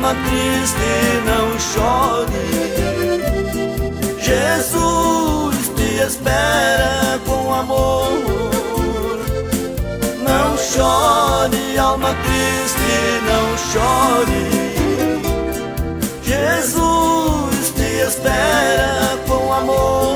alma triste, não chore. Jesus te espera com amor. Não chore, alma triste, não chore. Jesus te espera com amor.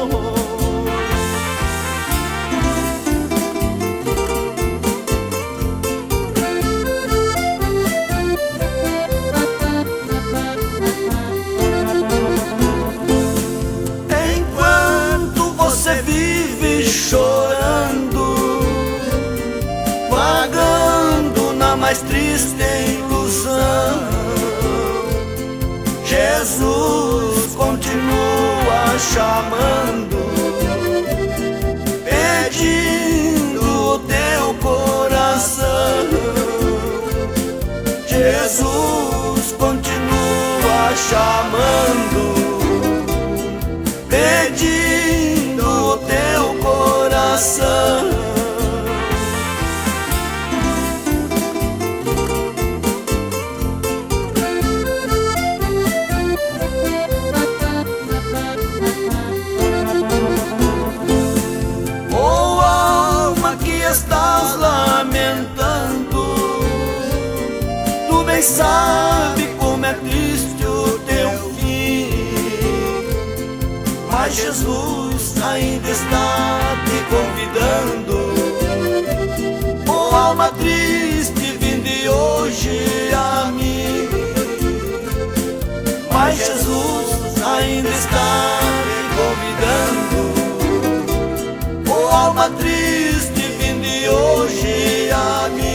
Enquanto você vive chorando, vagando na mais triste ilusão, Jesus continua chamando, pedindo o teu coração. Jesus continua chamando, pedindo o teu coração. Estás lamentando, tu bem sabe como é triste o teu fim, mas Jesus ainda está te convidando. Oh, alma triste, vinde hoje a mim, mas Jesus ainda está te convidando. Oh, alma triste, hoje a mim.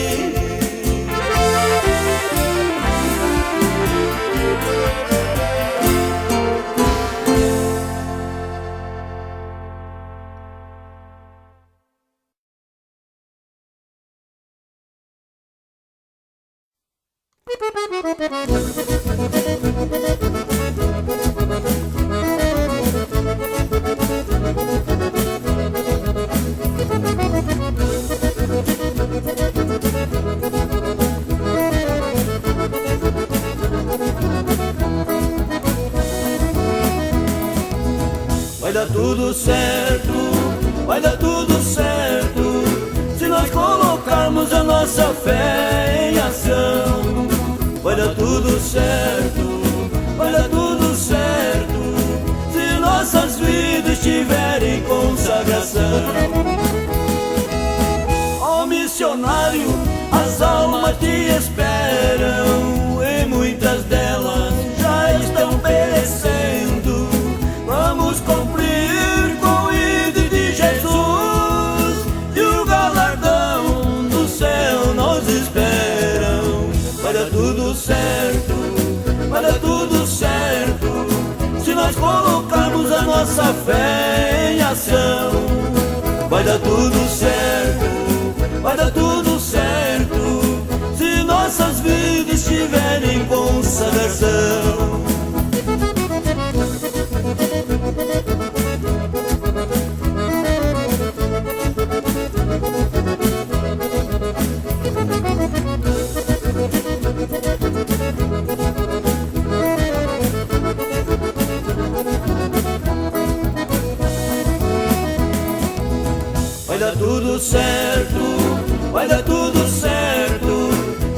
Vai dar tudo certo, vai dar tudo certo, se nós colocarmos a nossa fé em ação. Vai dar tudo certo, vai dar tudo certo, se nossas vidas estiverem em consagração. Ó missionário, as almas te esperam, e muitas delas já estão perecendo. Vamos cumprir com o ID de Jesus, e o galardão do céu nos esperam. Vai dar tudo certo, vai dar tudo certo, se nós colocarmos a nossa fé em ação. Vai dar tudo certo, vai dar tudo certo, se nossas vidas estiverem em consagração. Vai dar tudo certo, vai dar tudo certo,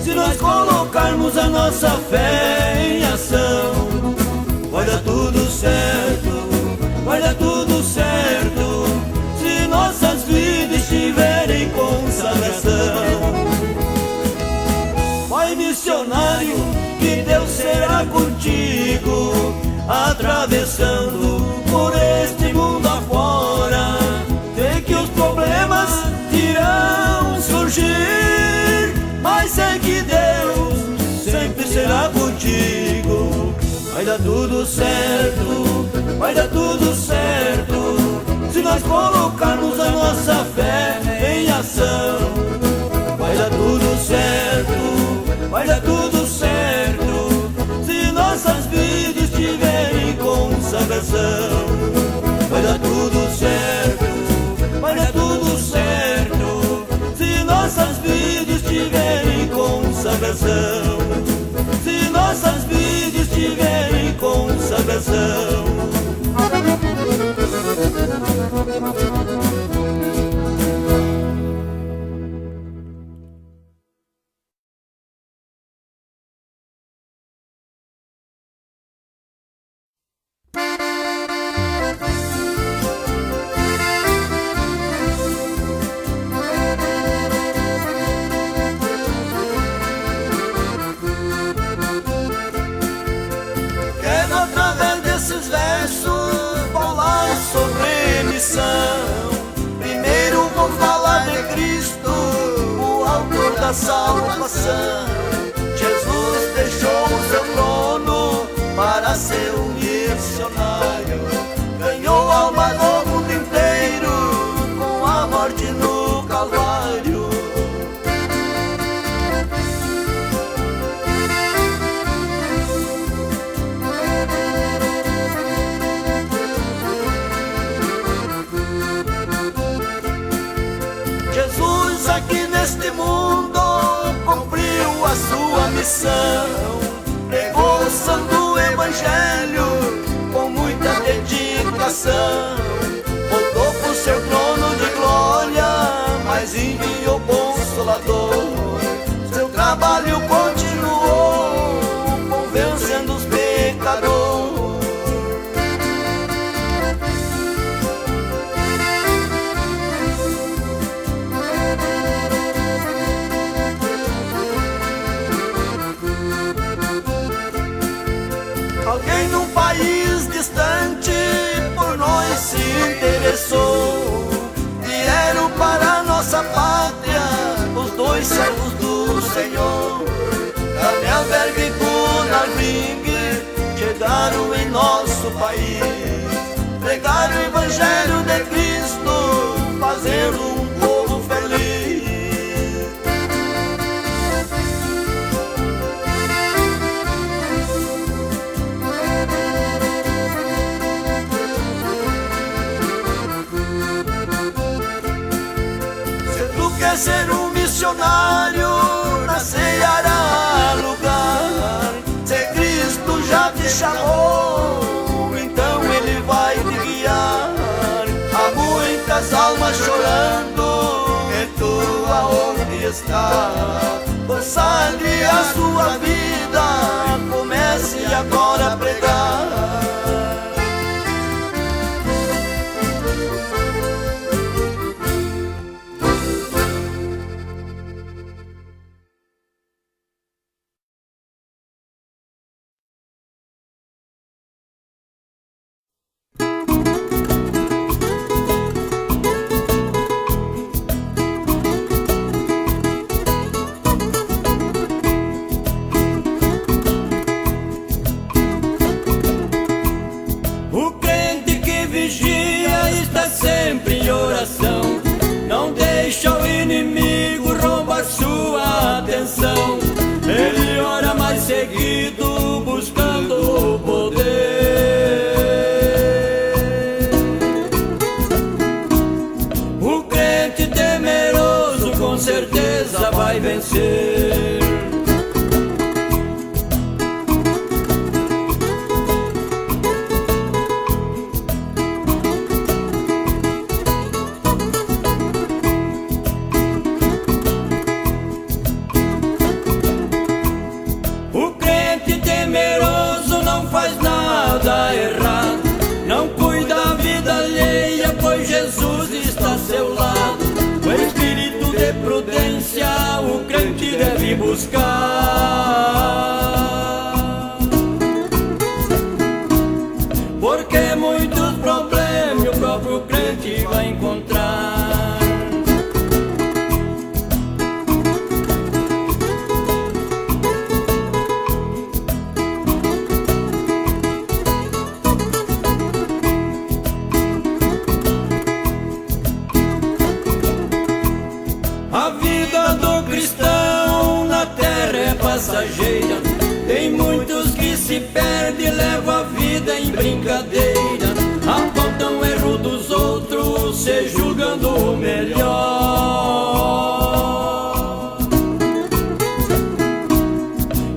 se nós colocarmos a nossa fé em ação. Vai dar tudo certo, vai dar tudo certo, se nossas vidas estiverem em consagração. Pai missionário, que Deus será contigo, atravessando por este mundo afora. Sei que os problemas irão surgir, mas sei que Deus sempre será contigo. Vai dar tudo certo, vai dar tudo certo, se nós colocarmos a nossa fé em ação. Vai dar tudo certo, vai dar tudo certo, se nossas vidas estiverem em consagração. Vai dar tudo certo, vai dar tudo certo, se nossas vidas estiverem em consagração. Se nossas vidas tiverem consagração. Quero através desses versos falar sobre missão. Primeiro vou falar de Cristo, o autor da salvação. Jesus deixou o seu trono para ser um missionário. Ganhou alma do mundo inteiro com a morte no Calvário. Jesus aqui neste mundo cumpriu a sua missão. Pregou o santo evangelho com muita dedicação. Voltou pro seu trono de glória, mas enviou Consolador. Seu trabalho continuou, convencendo os pecadores. Alguém num país distante por nós se interessou. Vieram para nossa pátria os dois servos do Senhor. Danielberg e Gunnar Ring chegaram em nosso país. Pregaram o evangelho de Cristo, fazendo um povo feliz. Quer ser um missionário na seara lugar. Se Cristo já te chamou, então Ele vai te guiar. Há muitas almas chorando, e tu aonde está? Consagre a sua vida, comece agora a pregar. Sempre em oração, não deixa o inimigo roubar sua atenção. Ele ora mais seguido, buscando o poder. O crente temeroso com certeza vai vencer. O crente deve buscar, porque muitos problemas o próprio crente vai encontrar. A vida do cristão na terra é passageira. Tem muitos que se perdem e levam a vida em brincadeira. Apontam o erro dos outros, se julgando o melhor.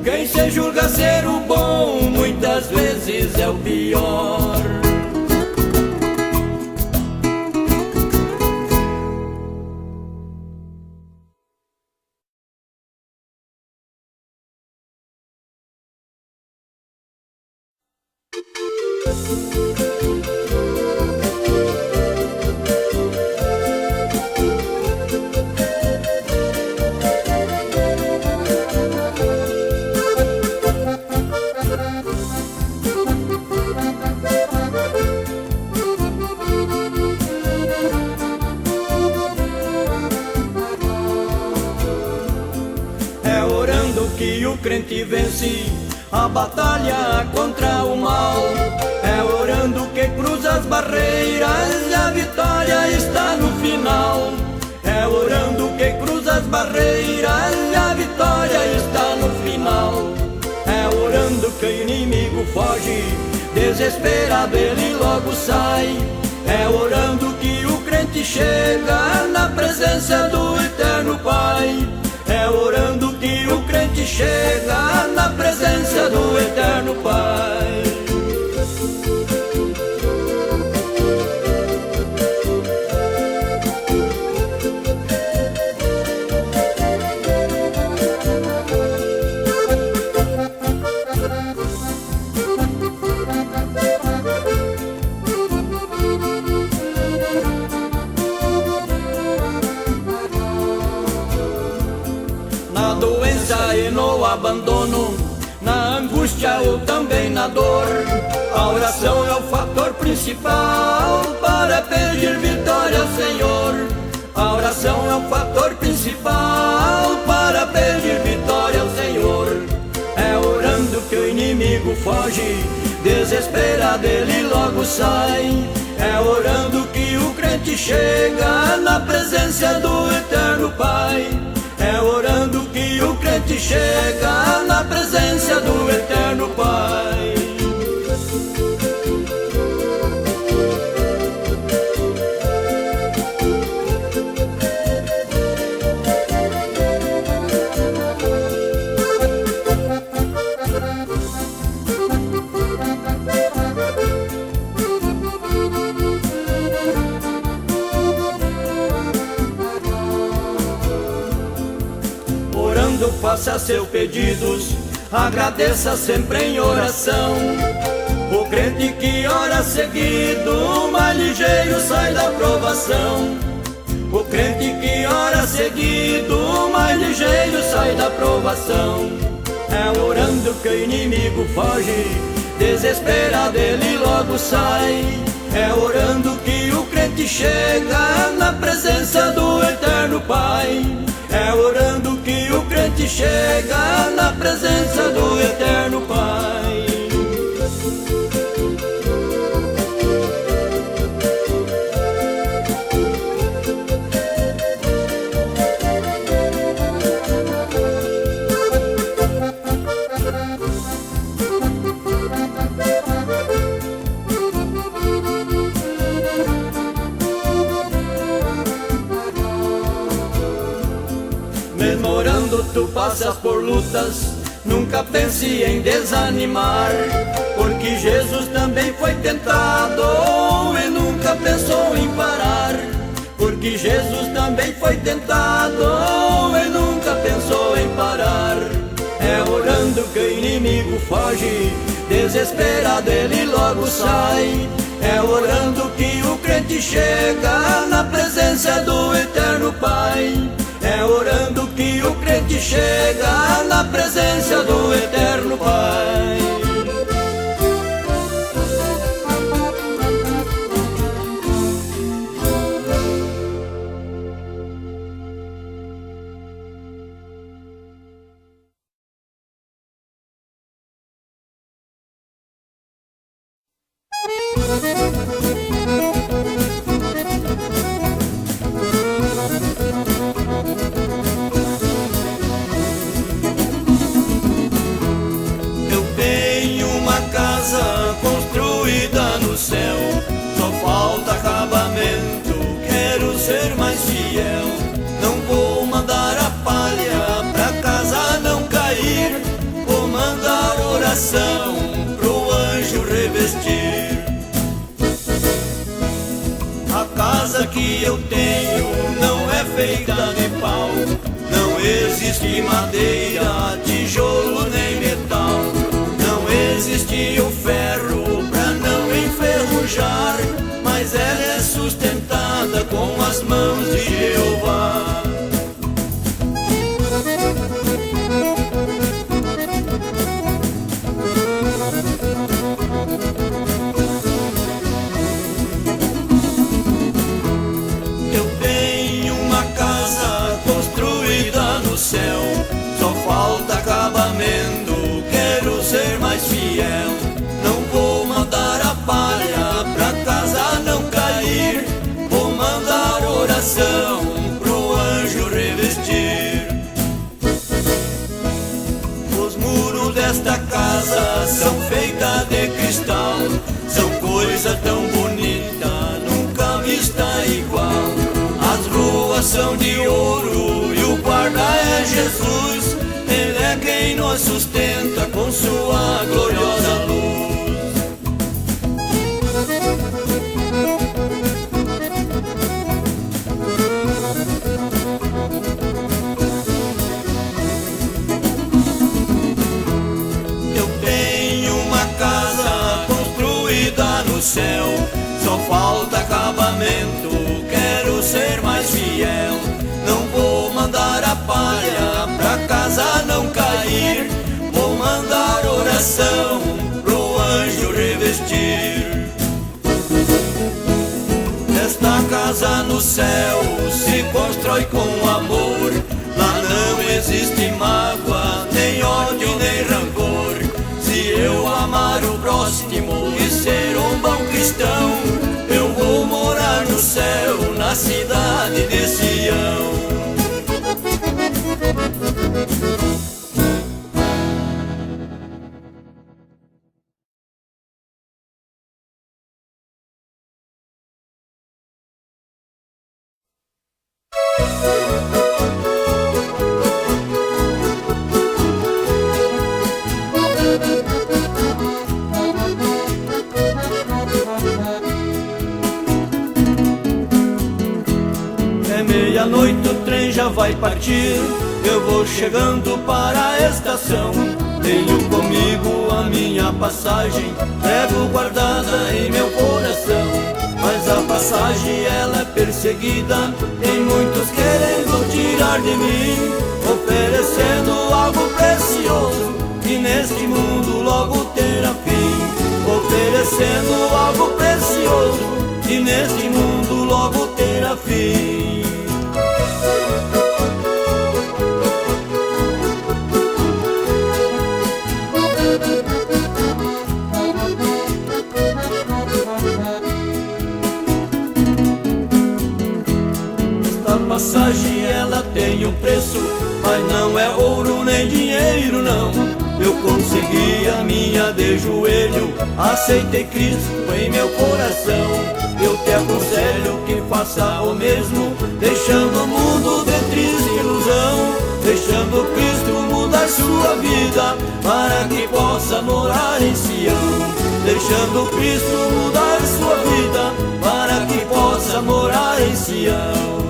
Quem se julga ser o bom, muito pior. É orando que o crente vence a batalha contra o mal. É orando que cruza as barreiras e a vitória está no final. É orando que cruza as barreiras e a vitória está no final. É orando que o inimigo foge, desesperado ele logo sai. É orando que o crente chega na presença do Eterno Pai. É orando que o crente chega na presença do Eterno Pai. Na doença e no abandono, na angústia ou também na dor, a oração é o fator principal para pedir vitória ao Senhor. A oração é o fator principal para pedir vitória ao Senhor. É orando que o inimigo foge, desesperado ele logo sai. É orando que o crente chega na presença do Eterno Pai. É orando que o crente chega na presença do Eterno Pai. Faça seus pedidos, agradeça sempre em oração. O crente que ora seguido, mais ligeiro sai da provação. O crente que ora seguido, mais ligeiro sai da provação. É orando que o inimigo foge, desesperado ele logo sai. É orando que o crente chega na presença do Eterno Pai. É orando que o crente chega na presença do Eterno Pai. Mesmo orando tu passas por lutas, nunca pense em desanimar, porque Jesus também foi tentado e nunca pensou em parar. Porque Jesus também foi tentado e nunca pensou em parar. É orando que o inimigo foge, desesperado ele logo sai. É orando que o crente chega na presença do Eterno Pai. É orando que o crente chega na presença do Eterno Pai. Eu tenho uma casa construída no céu, só falta acabamento, quero ser mais fiel. Não vou mandar a palha pra casa não cair, vou mandar oração pro anjo revestir. que eu tenho não é feita de pau. Não existe madeira, tijolo nem metal. Não existe o ferro pra não enferrujar, mas ela é sustentada com as mãos de Jeová. Eu tenho uma casa construída no céu, só falta acabamento, quero ser mais fiel. Não vou mandar a palha pra casa não cair, vou mandar oração pro anjo revestir. Os muros desta casa são feitas de cristal, são coisa tão bonita, nunca vista igual. As ruas são de ouro e o guarda é Jesus, Ele é quem nos sustenta com sua gloriosa luz. Eu tenho uma casa construída no céu, só falta acabamento, quero ser mais fiel. Não vou mandar a palha pra casa não cair, vou mandar oração pro anjo revestir. Esta casa no céu se constrói com amor, lá não existe mágoa, nem ódio, nem rancor. Se eu amar o próximo e ser um bom cristão, eu vou morar no céu, na cidade de Sião. É meia-noite, o trem já vai partir, eu vou chegando para a estação. Tenho comigo a minha passagem, levo guardada em meu coração. Mas a passagem ela é perseguida, tem muitos querendo tirar de mim, oferecendo algo precioso que neste mundo logo terá fim. Oferecendo algo precioso que neste mundo logo terá fim. Esta passagem ela tem um preço, mas não é ouro nem dinheiro não. Eu consegui a minha de joelho, aceitei Cristo em meu coração. Eu te aconselho que faça o mesmo, deixando o mundo de triste ilusão, deixando Cristo mudar sua vida, para que possa morar em Sião. Deixando Cristo mudar sua vida, para que possa morar em Sião.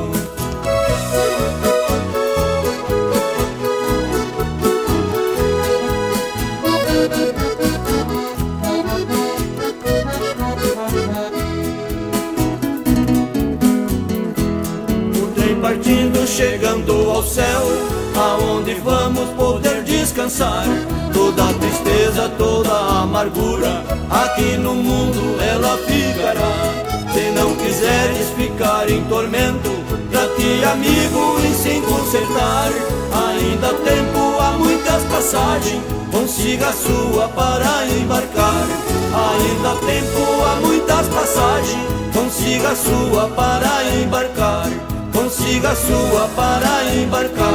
Partindo, chegando ao céu, aonde vamos poder descansar. Toda a tristeza, toda a amargura, aqui no mundo ela ficará. Se não quiseres ficar em tormento, pra ti amigo em se consertar. Ainda há tempo, há muitas passagens, consiga a sua para embarcar. Ainda há tempo, há muitas passagens, consiga a sua para embarcar. Consiga a sua para embarcar.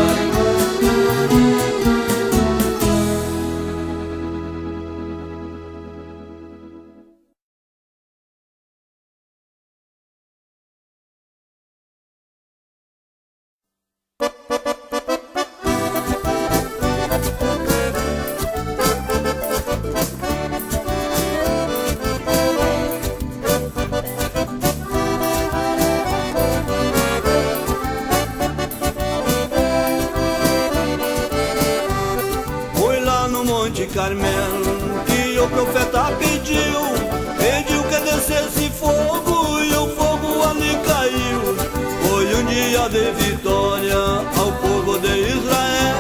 dia de vitória ao povo de Israel.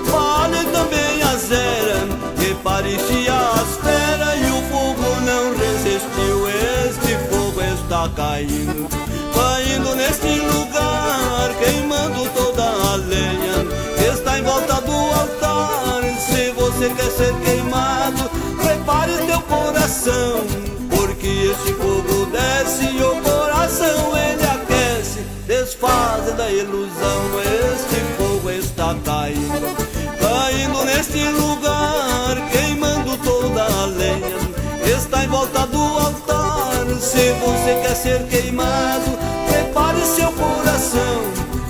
Vale também a zera, que parecia áspera, e o fogo não resistiu. Este fogo está caindo, caindo neste lugar, queimando toda a lenha que está em volta do altar. Se você quer ser queimado, prepare teu coração, porque este fogo desce e o coração ele aquece, desfazendo a ilusão. Este fogo está caindo, caindo neste lugar, queimando toda a lenha que está em volta do altar. Se você quer ser queimado, prepare seu coração,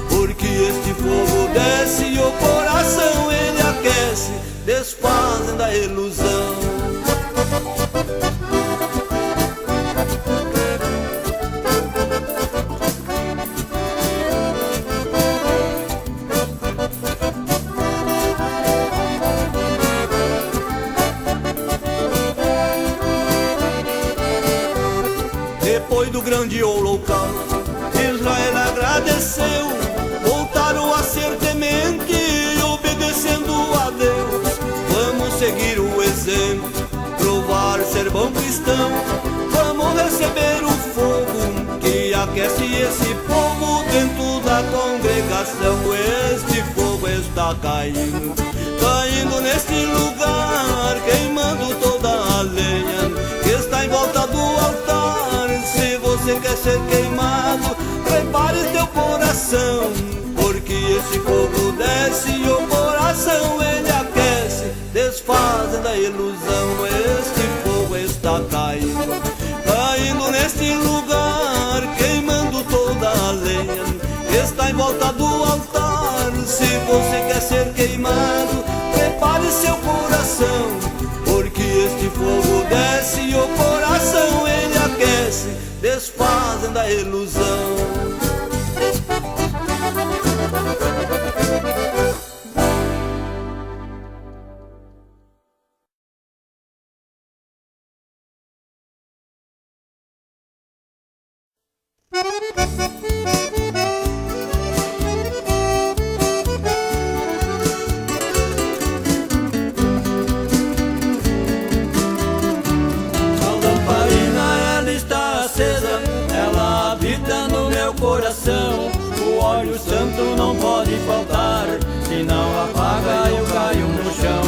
porque este fogo desce e o coração ele aquece, desfazendo a ilusão. Depois do grande holocausto, Israel agradeceu, voltaram a ser temente e obedecendo a Deus. Vamos seguir o exemplo, provar ser bom cristão. Vamos receber o fogo que aquece esse povo dentro da congregação. Este fogo está caindo, caindo neste lugar, queimando toda a lenha que está em volta do altar. Se você quer ser queimado, prepare teu coração, porque esse fogo desce e o coração ele aquece, desfazendo a ilusão. Este fogo está caindo, caindo neste lugar, queimando toda a lenha que está em volta do altar. Se você quer ser queimado, prepare seu coração, porque este fogo desce e o coração ele aquece, desfazendo a ilusão. O óleo santo não pode faltar, se não apaga eu caio no chão.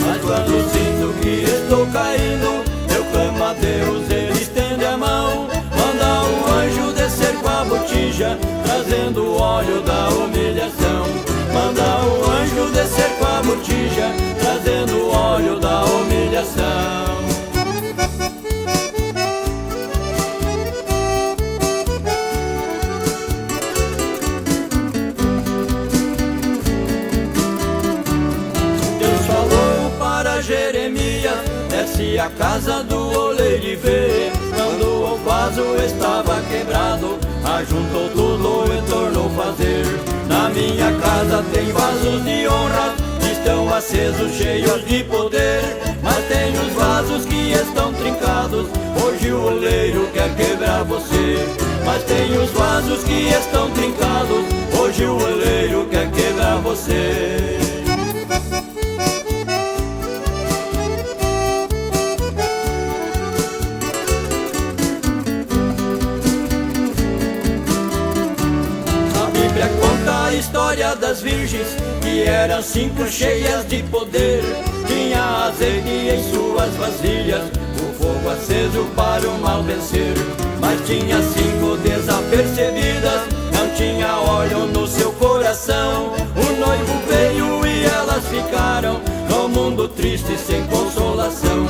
Mas quando sinto que estou caindo, eu clamo a Deus, Ele estende a mão. Manda o anjo descer com a botija, trazendo o óleo da humilhação. Manda o anjo descer com a botija, trazendo o óleo da humilhação. Jeremias, desce a casa do oleiro e vê. Quando o vaso estava quebrado, ajuntou tudo e tornou fazer. Na minha casa tem vasos de honra, estão acesos, cheios de poder. Mas tem os vasos que estão trincados, hoje o oleiro quer quebrar você. Mas tem os vasos que estão trincados, hoje o oleiro quer quebrar você. A história das virgens, que eram 5 cheias de poder. Tinha azeite em suas vasilhas, o fogo aceso para o mal vencer. Mas tinha 5 desapercebidas, não tinha óleo no seu coração. O noivo veio e elas ficaram no mundo triste sem consolação.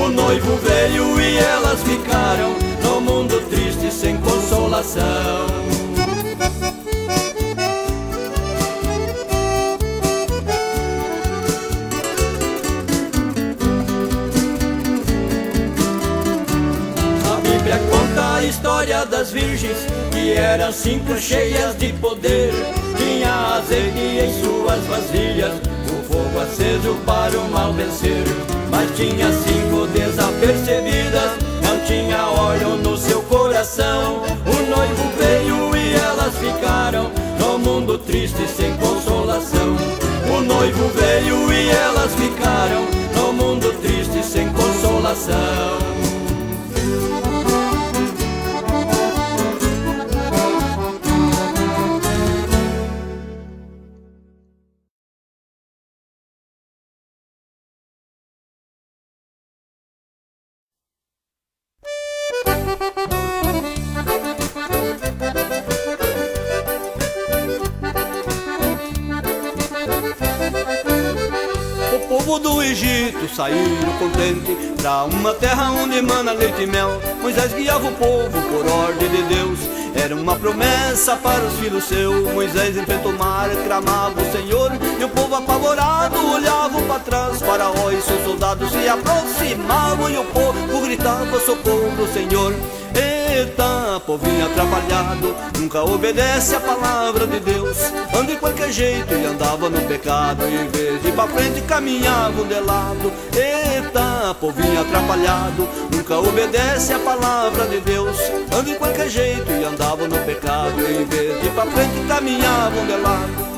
O noivo veio e elas ficaram no mundo triste sem consolação. Conta a história das virgens, que eram 5 cheias de poder. Tinha azeite em suas vasilhas, o fogo aceso para o mal vencer. Mas tinha 5 desapercebidas, não tinha óleo no seu coração. O noivo veio e elas ficaram triste sem consolação. O noivo veio e elas ficaram no mundo triste sem consolação. O povo do Egito saíram contente pra uma terra onde emana leite e mel. Moisés guiava o povo por ordem de Deus, era uma promessa para os filhos seus. Moisés enfrentou o mar, clamava o Senhor, e o povo apavorado olhava para trás. Faraó e seus soldados se aproximavam e o povo gritava socorro, Senhor. Eita, povinho atrapalhado, nunca obedece a palavra de Deus. Anda de qualquer jeito e andava no pecado, em vez de ir pra frente caminhavam de lado. Eita, povinho atrapalhado, nunca obedece a palavra de Deus. Anda de qualquer jeito e andava no pecado, em vez de ir pra frente caminhavam de lado.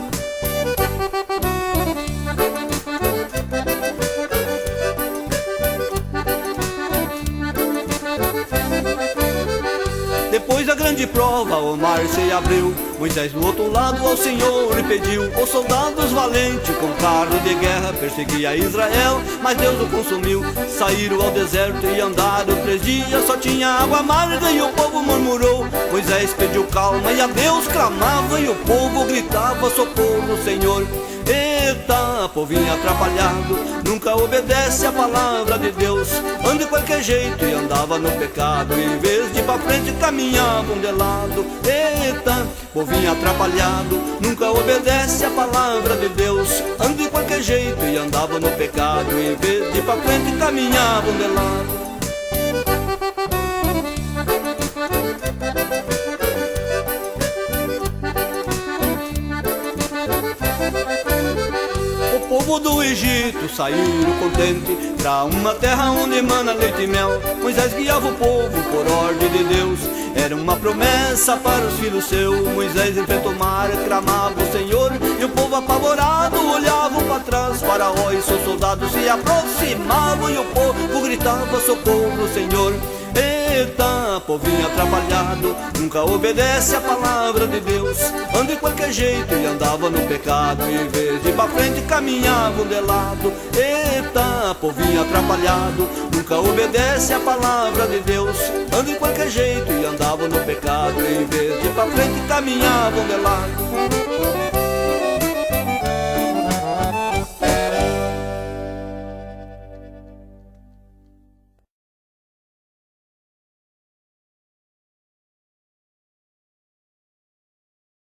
Depois da grande prova o mar se abriu, Moisés do outro lado ao Senhor lhe pediu. Os soldados valentes com carro de guerra perseguia Israel, mas Deus o consumiu. Saíram ao deserto e andaram 3 dias, só tinha água amarga e o povo murmurou. Moisés pediu calma e a Deus clamava, e o povo gritava socorro, Senhor. Eita, povinho atrapalhado, nunca obedece a palavra de Deus. Anda de qualquer jeito e andava no pecado, em vez de ir pra frente caminhavam de lado. Eita, povinho atrapalhado, nunca obedece a palavra de Deus. Anda de qualquer jeito e andava no pecado, em vez de ir pra frente caminhavam de lado. O povo do Egito saíram contente pra uma terra onde emana leite e mel. Moisés guiava o povo por ordem de Deus, era uma promessa para os filhos seus. Moisés enfrentou o mar, clamava o Senhor, e o povo apavorado olhava para trás. Faraó e seus soldados se aproximavam, e o povo gritava socorro, Senhor. Eita, povinho atrapalhado, nunca obedece a palavra de Deus. Anda de qualquer jeito e andava no pecado, em vez de ir pra frente caminhavam de lado. Eita, povinho atrapalhado, nunca obedece a palavra de Deus. Anda de qualquer jeito e andava no pecado, em vez de ir pra frente caminhavam de lado.